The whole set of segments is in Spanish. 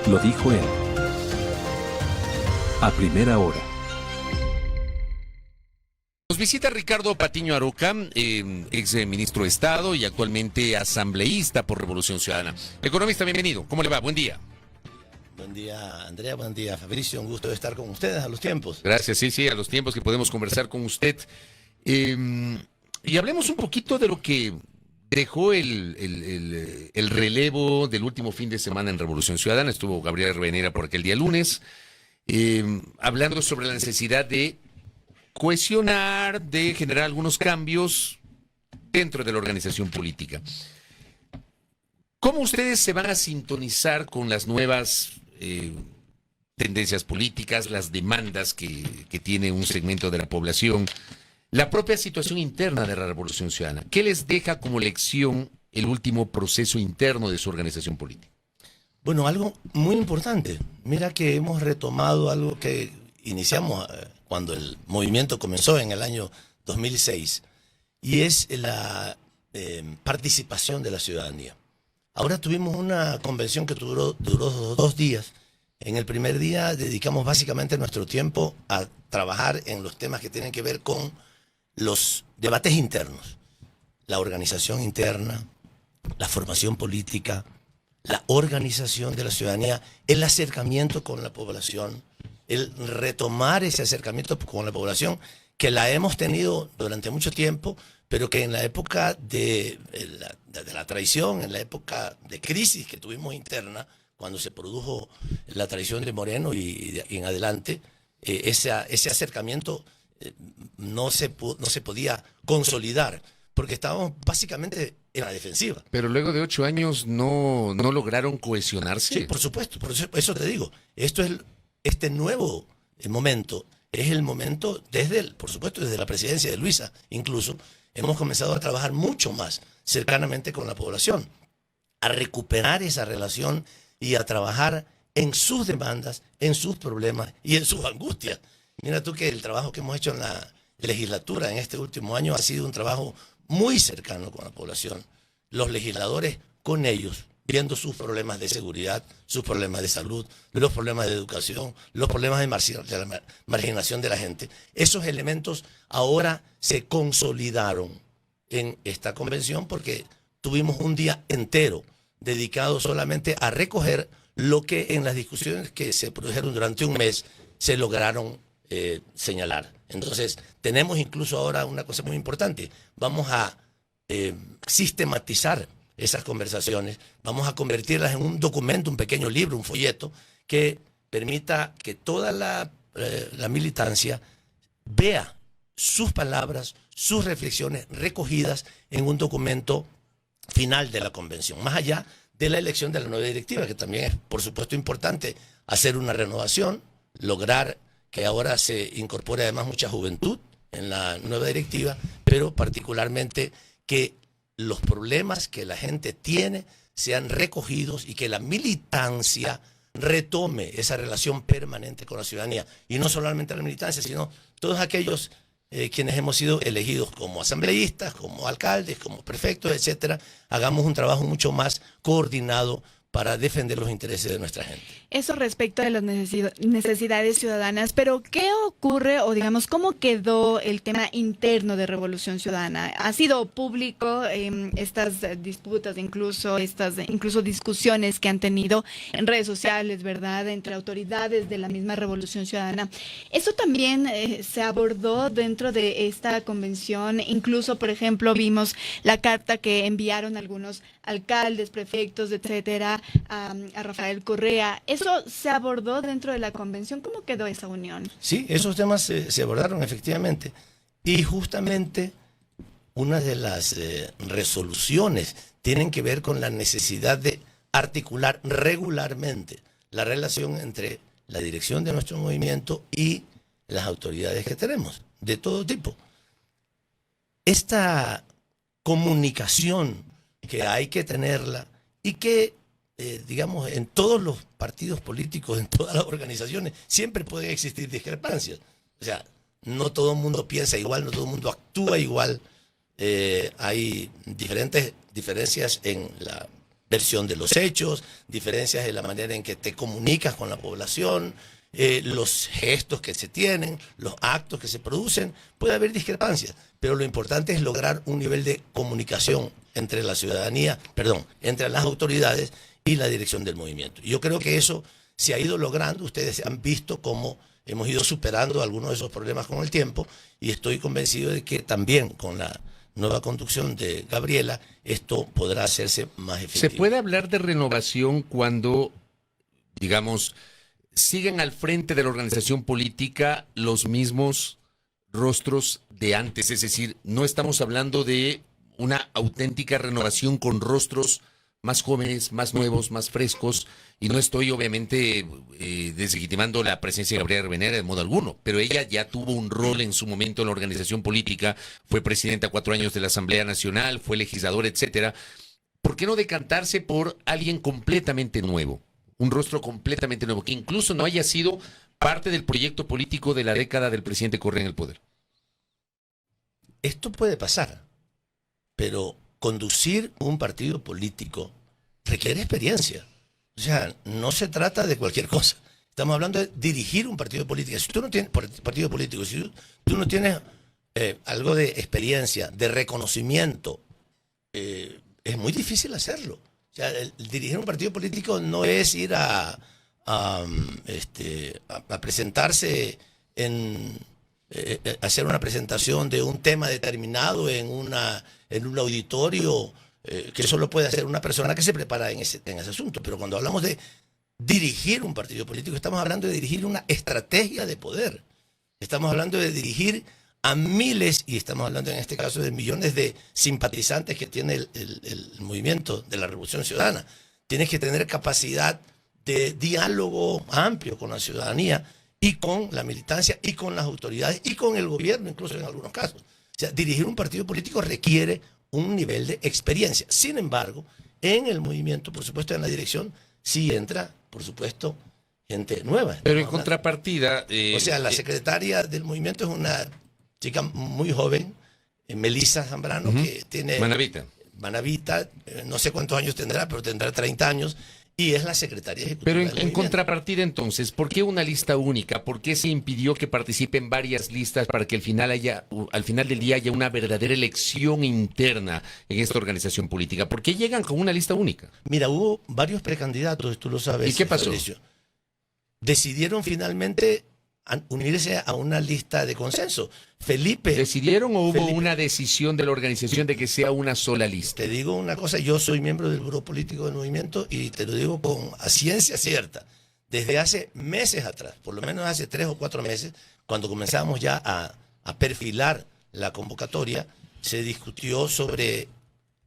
Lo dijo él. A primera hora. Nos visita Ricardo Patiño Aroca, ex ministro de Estado y actualmente asambleísta por Revolución Ciudadana. Economista, bienvenido. ¿Cómo le va? Buen día. Buen día, Andrea. Buen día, Fabricio. Un gusto de estar con ustedes a los tiempos. Gracias, sí, a los tiempos que podemos conversar con usted. Y hablemos un poquito de lo que dejó el relevo del último fin de semana en Revolución Ciudadana. Estuvo Gabriela Rivadeneira por aquel día lunes, hablando sobre la necesidad de cohesionar, de generar algunos cambios dentro de la organización política. ¿Cómo ustedes se van a sintonizar con las nuevas tendencias políticas, las demandas que tiene un segmento de la población, la propia situación interna de la Revolución Ciudadana? ¿Qué les deja como lección el último proceso interno de su organización política? Bueno, algo muy importante. Mira que hemos retomado algo que iniciamos cuando el movimiento comenzó en el año 2006, y es la participación de la ciudadanía. Ahora tuvimos una convención que duró 2 días. En el primer día dedicamos básicamente nuestro tiempo a trabajar en los temas que tienen que ver con los debates internos, la organización interna, la formación política, la organización de la ciudadanía, el acercamiento con la población, el retomar ese acercamiento con la población que la hemos tenido durante mucho tiempo, pero que en la época de la traición, en la época de crisis que tuvimos interna, cuando se produjo la traición de Moreno y en adelante, ese acercamiento no se podía consolidar, porque estábamos básicamente en la defensiva. Pero luego de 8 años no lograron cohesionarse. Sí, por supuesto, por eso te digo, este nuevo momento es el momento por supuesto, desde la presidencia de Luisa, incluso, hemos comenzado a trabajar mucho más cercanamente con la población, a recuperar esa relación y a trabajar en sus demandas, en sus problemas y en sus angustias. Mira tú que el trabajo que hemos hecho en la legislatura en este último año ha sido un trabajo muy cercano con la población. Los legisladores con ellos, viendo sus problemas de seguridad, sus problemas de salud, los problemas de educación, los problemas de la marginación de la gente. Esos elementos ahora se consolidaron en esta convención porque tuvimos un día entero dedicado solamente a recoger lo que en las discusiones que se produjeron durante un mes se lograron señalar. Entonces, tenemos incluso ahora una cosa muy importante. Vamos a sistematizar esas conversaciones, vamos a convertirlas en un documento, un pequeño libro, un folleto, que permita que toda la militancia vea sus palabras, sus reflexiones recogidas en un documento final de la convención, más allá de la elección de la nueva directiva, que también es, por supuesto, importante hacer una renovación, lograr que ahora se incorpore además mucha juventud en la nueva directiva, pero particularmente que los problemas que la gente tiene sean recogidos y que la militancia retome esa relación permanente con la ciudadanía. Y no solamente la militancia, sino todos aquellos quienes hemos sido elegidos como asambleístas, como alcaldes, como prefectos, etcétera, hagamos un trabajo mucho más coordinado para defender los intereses de nuestra gente. Eso respecto de las necesidades ciudadanas, pero ¿qué ocurre o digamos cómo quedó el tema interno de Revolución Ciudadana? ¿Ha sido público estas disputas, incluso discusiones que han tenido en redes sociales, verdad, entre autoridades de la misma Revolución Ciudadana? Eso también se abordó dentro de esta convención. Incluso, por ejemplo, vimos la carta que enviaron algunos alcaldes, prefectos, etcétera, a Rafael Correa. ¿Eso se abordó dentro de la convención? ¿Cómo quedó esa unión? Sí, esos temas se abordaron efectivamente. Y justamente una de las resoluciones tienen que ver con la necesidad de articular regularmente la relación entre la dirección de nuestro movimiento y las autoridades que tenemos, de todo tipo. Esta comunicación que hay que tenerla y que, digamos, en todos los partidos políticos, en todas las organizaciones, siempre pueden existir discrepancias. O sea, no todo el mundo piensa igual, no todo el mundo actúa igual. Hay diferencias en la versión de los hechos, diferencias en la manera en que te comunicas con la población, los gestos que se tienen, los actos que se producen. Puede haber discrepancias, pero lo importante es lograr un nivel de comunicación entre la ciudadanía, entre las autoridades y la dirección del movimiento. Yo creo que eso se ha ido logrando. Ustedes han visto cómo hemos ido superando algunos de esos problemas con el tiempo, y estoy convencido de que también con la nueva conducción de Gabriela esto podrá hacerse más efectivo. ¿Se puede hablar de renovación cuando, digamos, siguen al frente de la organización política los mismos rostros de antes? Es decir, no estamos hablando de una auténtica renovación con rostros más jóvenes, más nuevos, más frescos, y no estoy obviamente deslegitimando la presencia de Gabriela Rivadeneira de modo alguno, pero ella ya tuvo un rol en su momento en la organización política, fue presidenta 4 años de la Asamblea Nacional, fue legisladora, etcétera. ¿Por qué no decantarse por alguien completamente nuevo? Un rostro completamente nuevo, que incluso no haya sido parte del proyecto político de la década del presidente Correa en el poder. Esto puede pasar, pero conducir un partido político requiere experiencia. O sea, no se trata de cualquier cosa. Estamos hablando de dirigir un partido político. Si tú no tienes partido político, si tú no tienes algo de experiencia, de reconocimiento, es muy difícil hacerlo. O sea, dirigir un partido político no es ir a presentarse hacer una presentación de un tema determinado en un auditorio, que eso lo puede hacer una persona que se prepara en ese asunto. Pero cuando hablamos de dirigir un partido político, estamos hablando de dirigir una estrategia de poder. Estamos hablando de dirigir a miles, y estamos hablando en este caso de millones de simpatizantes que tiene el movimiento de la Revolución Ciudadana. Tienes que tener capacidad de diálogo amplio con la ciudadanía y con la militancia y con las autoridades y con el gobierno, incluso en algunos casos. O sea, dirigir un partido político requiere un nivel de experiencia. Sin embargo, en el movimiento, por supuesto, en la dirección, sí entra, por supuesto, gente nueva. Pero en contrapartida... o sea, la secretaria del movimiento es una chica muy joven, Melissa Zambrano, que tiene... Manavita, no sé cuántos años tendrá, pero tendrá 30 años, y es la secretaria ejecutiva. Pero en contrapartida, entonces, ¿por qué una lista única? ¿Por qué se impidió que participen varias listas para que al final del día haya una verdadera elección interna en esta organización política? ¿Por qué llegan con una lista única? Mira, hubo varios precandidatos, tú lo sabes. ¿Y qué pasó? Fabricio. Decidieron finalmente unirse a una lista de consenso. Felipe... ¿Decidieron o hubo una decisión de la organización de que sea una sola lista? Te digo una cosa, yo soy miembro del Buró Político del Movimiento y te lo digo a ciencia cierta. Desde hace meses atrás, por lo menos hace 3 o 4 meses, cuando comenzamos ya a perfilar la convocatoria, se discutió sobre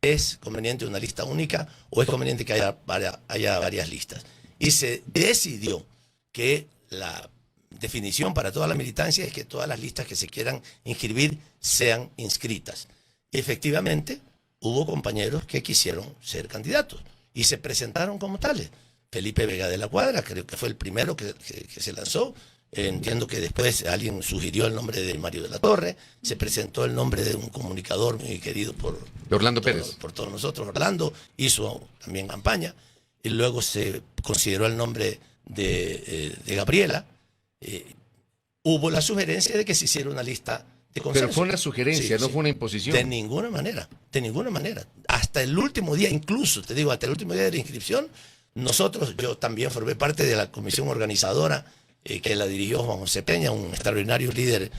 ¿es conveniente una lista única o es conveniente que haya varias listas? Y se decidió que la definición para toda la militancia es que todas las listas que se quieran inscribir sean inscritas. Y efectivamente, hubo compañeros que quisieron ser candidatos y se presentaron como tales. Felipe Vega de la Cuadra, creo que fue el primero que se lanzó. Entiendo que después alguien sugirió el nombre de Mario de la Torre, se presentó el nombre de un comunicador muy querido por Orlando Pérez. Por todos nosotros. Orlando hizo también campaña, y luego se consideró el nombre de Gabriela. Hubo la sugerencia de que se hiciera una lista de consenso. Pero fue una sugerencia, no fue una imposición. De ninguna manera, de ninguna manera. Hasta el último día, incluso, te digo, hasta el último día de la inscripción, nosotros, yo también formé parte de la comisión organizadora, que la dirigió Juan José Peña, un extraordinario líder,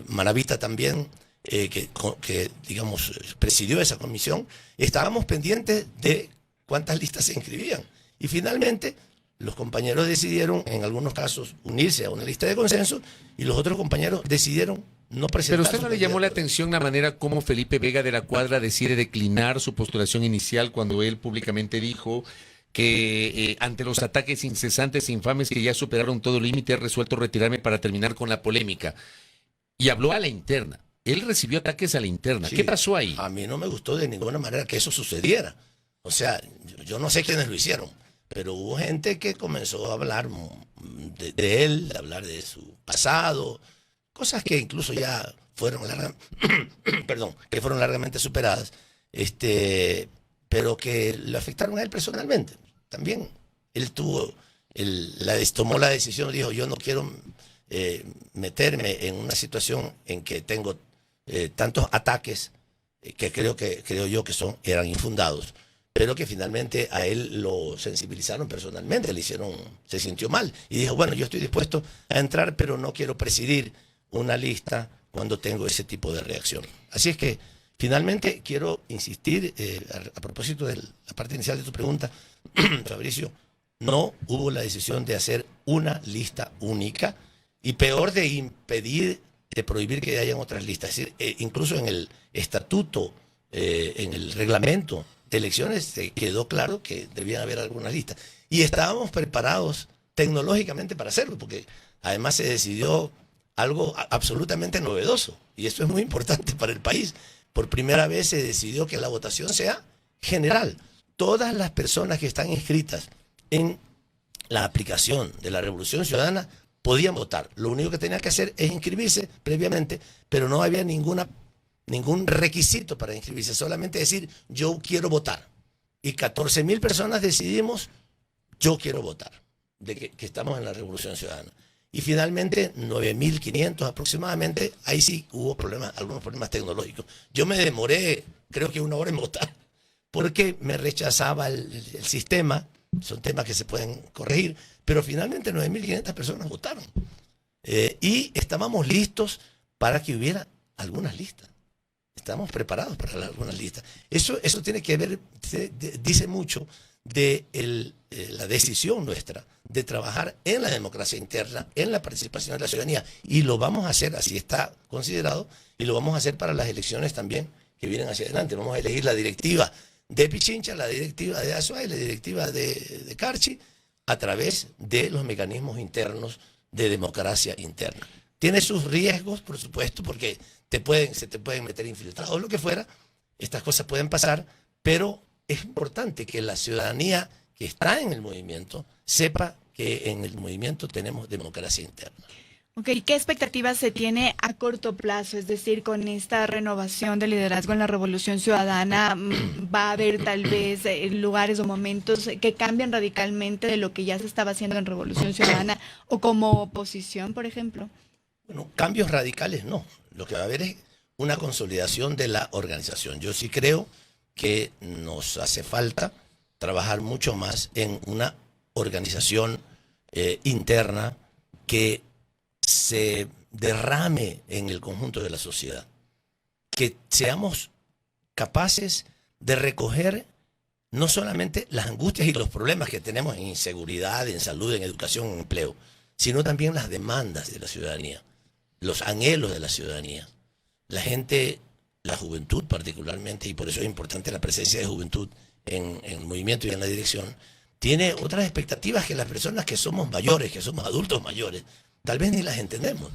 Manavita también, que digamos, presidió esa comisión. Estábamos pendientes de cuántas listas se inscribían. Y finalmente, los compañeros decidieron, en algunos casos, unirse a una lista de consenso, y los otros compañeros decidieron no presentar. Pero usted no le llamó la atención la manera como Felipe Vega de la Cuadra decide declinar su postulación inicial cuando él públicamente dijo que ante los ataques incesantes e infames que ya superaron todo límite, he resuelto retirarme para terminar con la polémica? Y habló a la interna. Él recibió ataques a la interna. Sí, ¿qué pasó ahí? A mí no me gustó de ninguna manera que eso sucediera. O sea, yo no sé quiénes lo hicieron, pero hubo gente que comenzó a hablar de él, a hablar de su pasado, cosas que incluso ya fueron largamente superadas. pero que le afectaron a él personalmente. También él tomó la decisión, dijo, yo no quiero meterme en una situación en que tengo tantos ataques que creo yo que eran infundados, pero que finalmente a él lo sensibilizaron personalmente, se sintió mal y dijo, bueno, yo estoy dispuesto a entrar, pero no quiero presidir una lista cuando tengo ese tipo de reacción. Así es que finalmente quiero insistir, a propósito de la parte inicial de tu pregunta, Fabricio, no hubo la decisión de hacer una lista única y peor de prohibir que hayan otras listas. Es decir, incluso en el estatuto, en el reglamento de elecciones se quedó claro que debían haber algunas listas. Y estábamos preparados tecnológicamente para hacerlo, porque además se decidió algo absolutamente novedoso, y eso es muy importante para el país. Por primera vez se decidió que la votación sea general. Todas las personas que están inscritas en la aplicación de la Revolución Ciudadana podían votar. Lo único que tenían que hacer es inscribirse previamente, pero no había ningún requisito para inscribirse, solamente decir yo quiero votar. Y 14.000 personas decidimos yo quiero votar, que estamos en la Revolución Ciudadana. Y finalmente 9.500 aproximadamente, ahí sí hubo algunos problemas tecnológicos. Yo me demoré creo que 1 hora en votar, porque me rechazaba el sistema. Son temas que se pueden corregir, pero finalmente 9.500 personas votaron. Y estábamos listos para que hubiera algunas listas. Estamos preparados para algunas listas. Eso tiene que ver, dice mucho de la decisión nuestra de trabajar en la democracia interna, en la participación de la ciudadanía. Y lo vamos a hacer, así está considerado, y lo vamos a hacer para las elecciones también que vienen hacia adelante. Vamos a elegir la directiva de Pichincha, la directiva de Azuay, la directiva de Carchi, a través de los mecanismos internos de democracia interna. Tiene sus riesgos, por supuesto, porque se te pueden meter infiltrados o lo que fuera. Estas cosas pueden pasar, pero es importante que la ciudadanía que está en el movimiento sepa que en el movimiento tenemos democracia interna. Ok, ¿qué expectativas se tiene a corto plazo? Es decir, con esta renovación de liderazgo en la Revolución Ciudadana, ¿va a haber tal vez lugares o momentos que cambien radicalmente de lo que ya se estaba haciendo en Revolución Ciudadana o como oposición, por ejemplo? Bueno, cambios radicales no. Lo que va a haber es una consolidación de la organización. Yo sí creo que nos hace falta trabajar mucho más en una organización interna que se derrame en el conjunto de la sociedad, que seamos capaces de recoger no solamente las angustias y los problemas que tenemos en inseguridad, en salud, en educación, en empleo, sino también las demandas de la ciudadanía, los anhelos de la ciudadanía. La gente, la juventud particularmente, y por eso es importante la presencia de juventud en el movimiento y en la dirección, tiene otras expectativas que las personas que somos mayores, que somos adultos mayores, tal vez ni las entendemos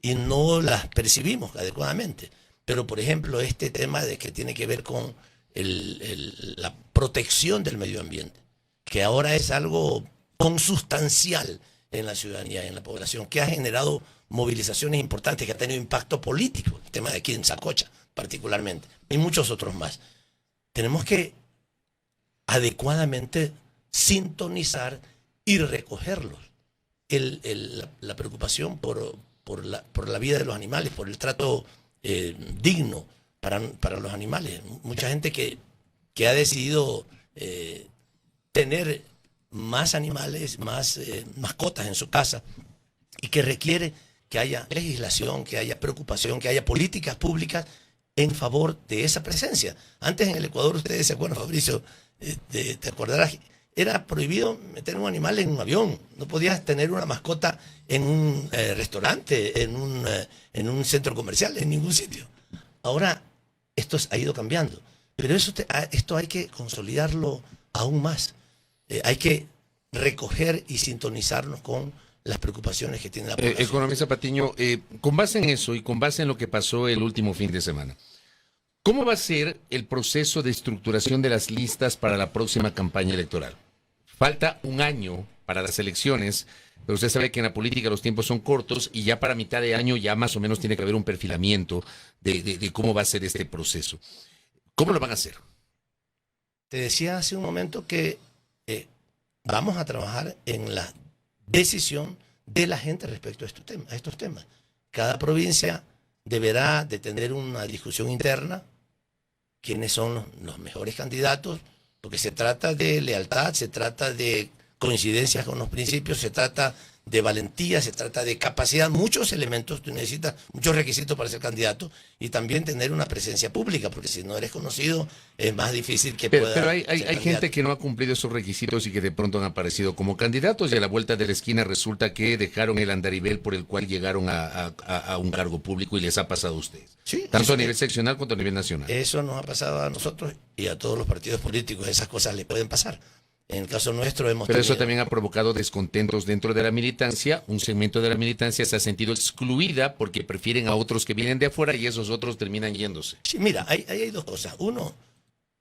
y no las percibimos adecuadamente. Pero, por ejemplo, este tema de que tiene que ver con la protección del medio ambiente, que ahora es algo consustancial en la ciudadanía, en la población, que ha generado movilizaciones importantes, que ha tenido impacto político, el tema de aquí en Sacocha particularmente, y muchos otros más. Tenemos que adecuadamente sintonizar y recogerlos. La preocupación por la vida de los animales, por el trato digno para los animales. Mucha gente que ha decidido tener más animales, más mascotas en su casa, y que requiere que haya legislación, que haya preocupación, que haya políticas públicas en favor de esa presencia. Antes en el Ecuador, ustedes se acuerdan, Fabricio, te acordarás, era prohibido meter un animal en un avión. No podías tener una mascota en un restaurante, en un centro comercial, en ningún sitio. Ahora esto ha ido cambiando, pero esto hay que consolidarlo aún más. Hay que recoger y sintonizarnos con las preocupaciones que tiene la población. Economista Patiño, con base en eso y con base en lo que pasó el último fin de semana, ¿cómo va a ser el proceso de estructuración de las listas para la próxima campaña electoral? Falta un año para las elecciones, pero usted sabe que en la política los tiempos son cortos y ya para mitad de año ya más o menos tiene que haber un perfilamiento de cómo va a ser este proceso. ¿Cómo lo van a hacer? te decía hace un momento que vamos a trabajar en la decisión de la gente respecto a estos temas. Cada provincia deberá de tener una discusión interna, quiénes son los mejores candidatos, porque se trata de lealtad, se trata de coincidencias con los principios, se trata de valentía, se trata de capacidad, muchos elementos, tú necesitas muchos requisitos para ser candidato y también tener una presencia pública, porque si no eres conocido es más difícil que pueda Pero hay ser gente candidato. que no ha cumplido esos requisitos y que de pronto han aparecido como candidatos y a la vuelta de la esquina resulta que dejaron el andarivel por el cual llegaron a un cargo público y les ha pasado a ustedes. Sí, Tanto eso, a nivel seccional como a nivel nacional. eso nos ha pasado a nosotros y a todos los partidos políticos, esas cosas le pueden pasar. En el caso nuestro hemos Pero eso tenido- también ha provocado descontentos dentro de la militancia. Un segmento de la militancia se ha sentido excluida porque prefieren a otros que vienen de afuera y esos otros terminan yéndose. Sí, mira, ahí hay dos cosas. Uno,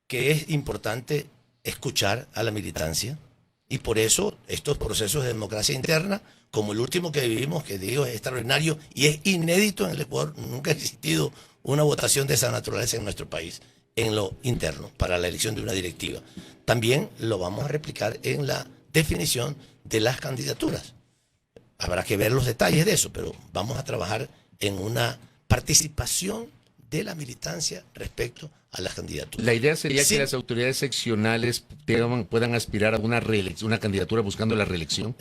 que es importante escuchar a la militancia y por eso estos procesos de democracia interna, como el último que vivimos, que digo es extraordinario y es inédito en el Ecuador, nunca ha existido una votación de esa naturaleza en nuestro país, en lo interno, para la elección de una directiva. También lo vamos a replicar en la definición de las candidaturas. Habrá que ver los detalles de eso, pero vamos a trabajar en una participación de la militancia respecto a las candidaturas. La idea sería Sí. que las autoridades seccionales puedan aspirar a una reelección, una candidatura buscando la reelección.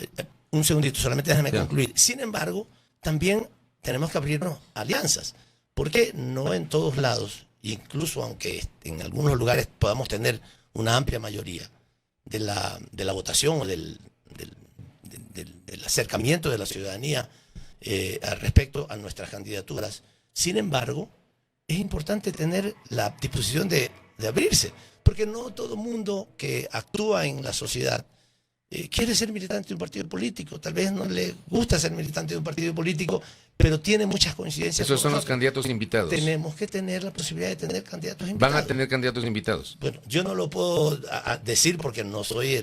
Un segundito, solamente déjame Ya. concluir. Sin embargo, también tenemos que abrirnos alianzas, porque no en todos lados, incluso aunque en algunos lugares podamos tener una amplia mayoría de la votación o del acercamiento de la ciudadanía respecto a nuestras candidaturas. Sin embargo, es importante tener la disposición de abrirse, porque no todo mundo que actúa en la sociedad quiere ser militante de un partido político. Tal vez no le gusta ser militante de un partido político, pero tiene muchas coincidencias. Esos con son los nosotros. candidatos invitados. Tenemos que tener la posibilidad de tener candidatos invitados. Van a tener candidatos invitados. Bueno, yo no lo puedo decir porque no soy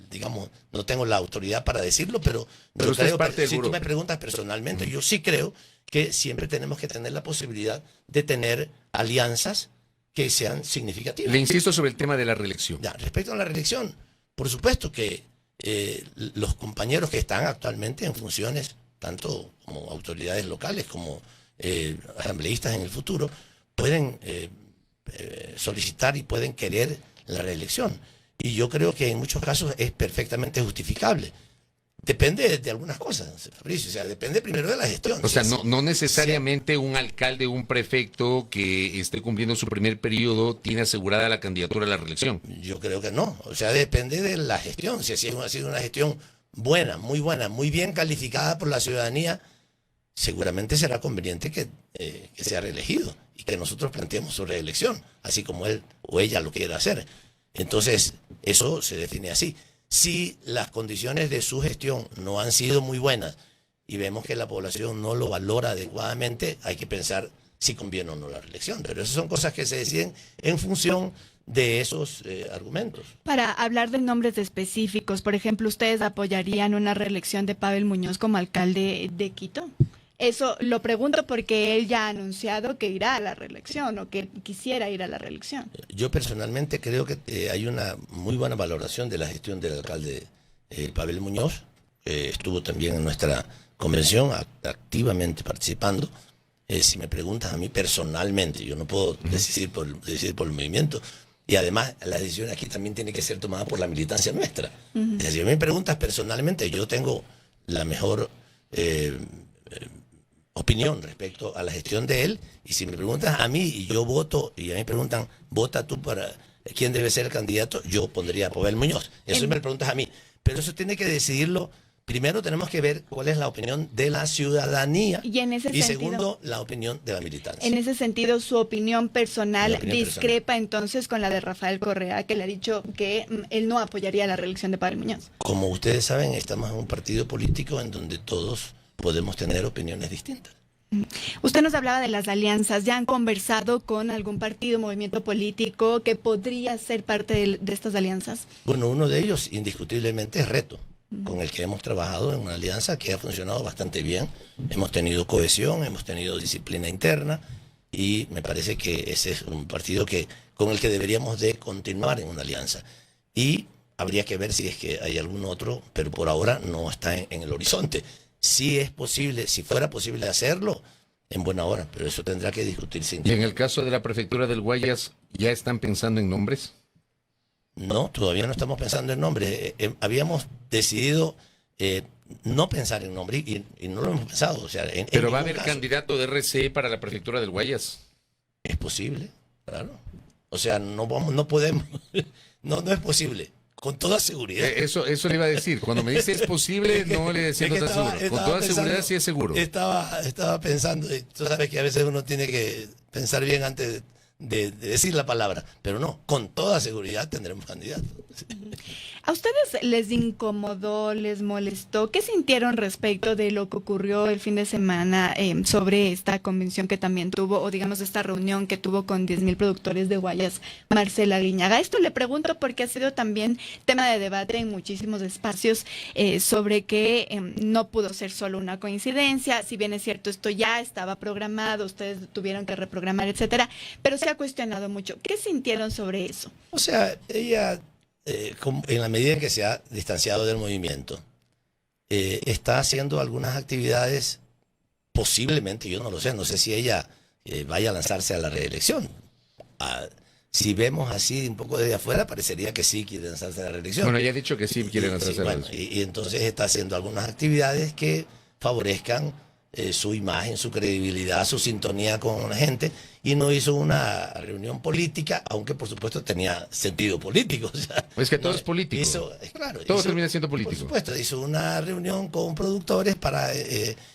digamos, no tengo la autoridad para decirlo, pero yo usted es creo, parte del si tú buró. me preguntas personalmente, yo sí creo que siempre tenemos que tener la posibilidad de tener alianzas que sean significativas. Le insisto sobre el tema de la reelección. Ya, respecto a la reelección, por supuesto que los compañeros que están actualmente en funciones, tanto como autoridades locales como asambleístas en el futuro, pueden solicitar y pueden querer la reelección. Y yo creo que en muchos casos es perfectamente justificable. Depende de algunas cosas, Fabricio. O sea, depende primero de la gestión. O sea, Si- no necesariamente un alcalde o un prefecto que esté cumpliendo su primer periodo tiene asegurada la candidatura a la reelección. Yo creo que no. O sea, depende de la gestión. Si ha sido una gestión buena, muy bien calificada por la ciudadanía, seguramente será conveniente que sea reelegido y que nosotros planteemos su reelección, así como él o ella lo quiera hacer. Entonces, eso se define así. Si las condiciones de su gestión no han sido muy buenas y vemos que la población no lo valora adecuadamente, hay que pensar si conviene o no la reelección. Pero esas son cosas que se deciden en función de esos argumentos. Para hablar de nombres específicos, por ejemplo, ¿ustedes apoyarían una reelección de Pavel Muñoz como alcalde de Quito? Eso lo pregunto porque él ya ha anunciado que irá a la reelección o que quisiera ir a la reelección. Yo personalmente creo que hay una muy buena valoración de la gestión del alcalde Pavel Muñoz. Estuvo también en nuestra convención activamente participando. Si me preguntas a mí personalmente, yo no puedo decidir por el movimiento. Y además la decisión aquí también tiene que ser tomada por la militancia nuestra. Es decir, si me preguntas personalmente, yo tengo la mejor opinión respecto a la gestión de él, y si me preguntas a mí y yo voto, y a mí me preguntan, vota tú para quién debe ser el candidato, yo pondría a Pavel Muñoz. Eso me preguntas a mí. Pero eso tiene que decidirlo. Primero tenemos que ver cuál es la opinión de la ciudadanía Y en ese sentido, segundo, la opinión de la militancia. en ese sentido, su opinión personal Mi opinión discrepa entonces con la de Rafael Correa, que le ha dicho que él no apoyaría la reelección de Pavel Muñoz. Como ustedes saben, estamos en un partido político en donde todos podemos tener opiniones distintas. Usted nos hablaba de las alianzas. ¿Ya han conversado con algún partido, movimiento político que podría ser parte de estas alianzas? Bueno, uno de ellos indiscutiblemente es Reto, con el que hemos trabajado en una alianza que ha funcionado bastante bien. Hemos tenido cohesión, hemos tenido disciplina interna y me parece que ese es un partido con el que deberíamos de continuar en una alianza. Y habría que ver si es que hay algún otro, pero por ahora no está en el horizonte. Si es posible, si fuera posible hacerlo, en buena hora, pero eso tendrá que discutirse. Y en el caso de la prefectura del Guayas, ¿ya están pensando en nombres? No, todavía no estamos pensando en nombres. Habíamos decidido no pensar en nombre y no lo hemos pensado. O sea, Pero va a haber caso. candidato de RCE para la prefectura del Guayas. Es posible, claro. O sea, no podemos, no es posible, con toda seguridad. Eso le iba a decir. Cuando me dice es posible, no le decía Es que no está seguro. Con toda seguridad sí es seguro. Estaba pensando, y tú sabes que a veces uno tiene que pensar bien antes de decir la palabra, pero no, con toda seguridad tendremos candidatos. ¿A ustedes les incomodó, les molestó? ¿Qué sintieron respecto de lo que ocurrió el fin de semana sobre esta convención que también tuvo, o digamos esta reunión que tuvo con 10,000 productores de Guayas, Marcela Guiñaga? Esto le pregunto porque ha sido también tema de debate en muchísimos espacios sobre que no pudo ser solo una coincidencia. Si bien es cierto, esto ya estaba programado, ustedes tuvieron que reprogramar, etcétera, pero se ha cuestionado mucho. ¿Qué sintieron sobre eso? O sea, ella, en la medida en que se ha distanciado del movimiento, está haciendo algunas actividades, posiblemente, yo no lo sé, no sé si ella vaya a lanzarse a la reelección. Si vemos así un poco desde afuera, parecería que sí quiere lanzarse a la reelección. Bueno, ya ha dicho que sí quiere lanzarse a la reelección. Y entonces está haciendo algunas actividades que favorezcan su imagen, su credibilidad, su sintonía con la gente, y no hizo una reunión política, aunque por supuesto tenía sentido político. O sea, es que todo es político. Todo termina siendo político. Por supuesto, hizo una reunión con productores para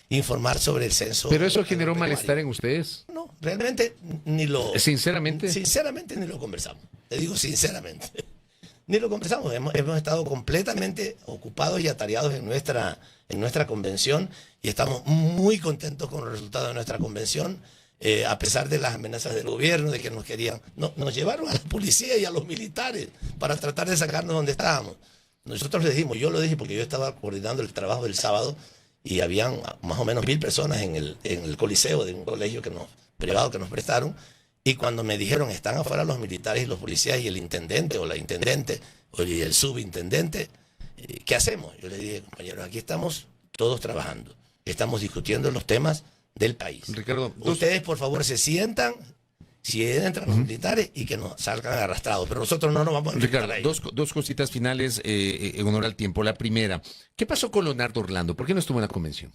informar sobre el censo. ¿Pero eso generó malestar en ustedes? No, realmente ni lo... ¿Sinceramente? Sinceramente ni lo conversamos. Te digo sinceramente. Ni lo conversamos. Hemos estado completamente ocupados y atareados en nuestra convención, y estamos muy contentos con los resultados de nuestra convención, a pesar de las amenazas del gobierno, de que nos querían... nos llevaron a la policía y a los militares para tratar de sacarnos donde estábamos. Nosotros les dijimos, yo lo dije porque yo estaba coordinando el trabajo del sábado, y habían más o menos 1,000 personas en el coliseo de un colegio privado que nos prestaron. Y cuando me dijeron, están afuera los militares y los policías y el intendente o la intendente y el subintendente, ¿qué hacemos? Yo le dije, compañeros, aquí estamos todos trabajando, estamos discutiendo los temas del país. Ricardo, ustedes por favor se sientan, si entran los militares, y que nos salgan arrastrados, pero nosotros no nos vamos a Ricardo, dos cositas finales en honor al tiempo. La primera, ¿qué pasó con Leonardo Orlando? ¿Por qué no estuvo en la convención?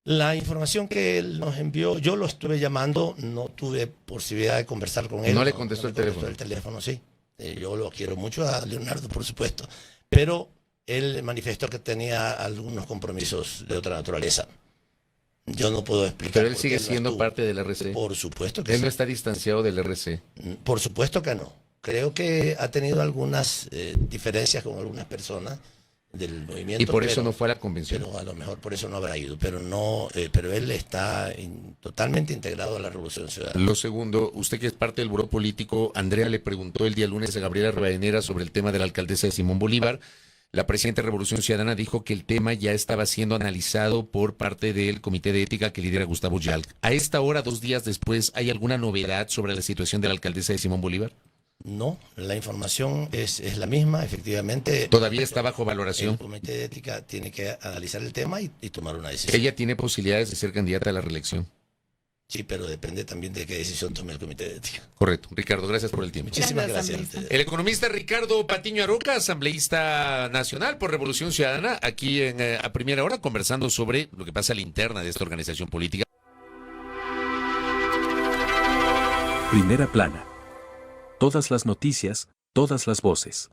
La información que él nos envió, yo lo estuve llamando, no tuve posibilidad de conversar con él. ¿No le contestó el teléfono? El teléfono, sí. Yo lo quiero mucho a Leonardo, por supuesto. Pero él manifestó que tenía algunos compromisos de otra naturaleza. Yo no puedo explicar. Pero él sigue siendo parte del RC. Por supuesto que sí. Él no está distanciado del RC. Por supuesto que no. Creo que ha tenido algunas diferencias con algunas personas del movimiento. Y por eso no fue a la convención. Pero a lo mejor por eso no habrá ido. Pero él está totalmente integrado a la Revolución Ciudadana. Lo segundo, usted que es parte del buró político, Andrea le preguntó el día lunes a Gabriela Rivadeneira sobre el tema de la alcaldesa de Simón Bolívar. La presidenta de Revolución Ciudadana dijo que el tema ya estaba siendo analizado por parte del Comité de Ética que lidera Gustavo Yalc. A esta hora, 2 días después, ¿hay alguna novedad sobre la situación de la alcaldesa de Simón Bolívar? No, la información es la misma, efectivamente. ¿Todavía está bajo valoración? El Comité de Ética tiene que analizar el tema y tomar una decisión. ¿Ella tiene posibilidades de ser candidata a la reelección? Sí, pero depende también de qué decisión tome el Comité de Ética. Correcto. Ricardo, gracias por el tiempo. Muchísimas gracias. El economista Ricardo Patiño Aroca, asambleísta nacional por Revolución Ciudadana, aquí en A Primera Hora, conversando sobre lo que pasa a la interna de esta organización política. Primera plana. Todas las noticias, todas las voces.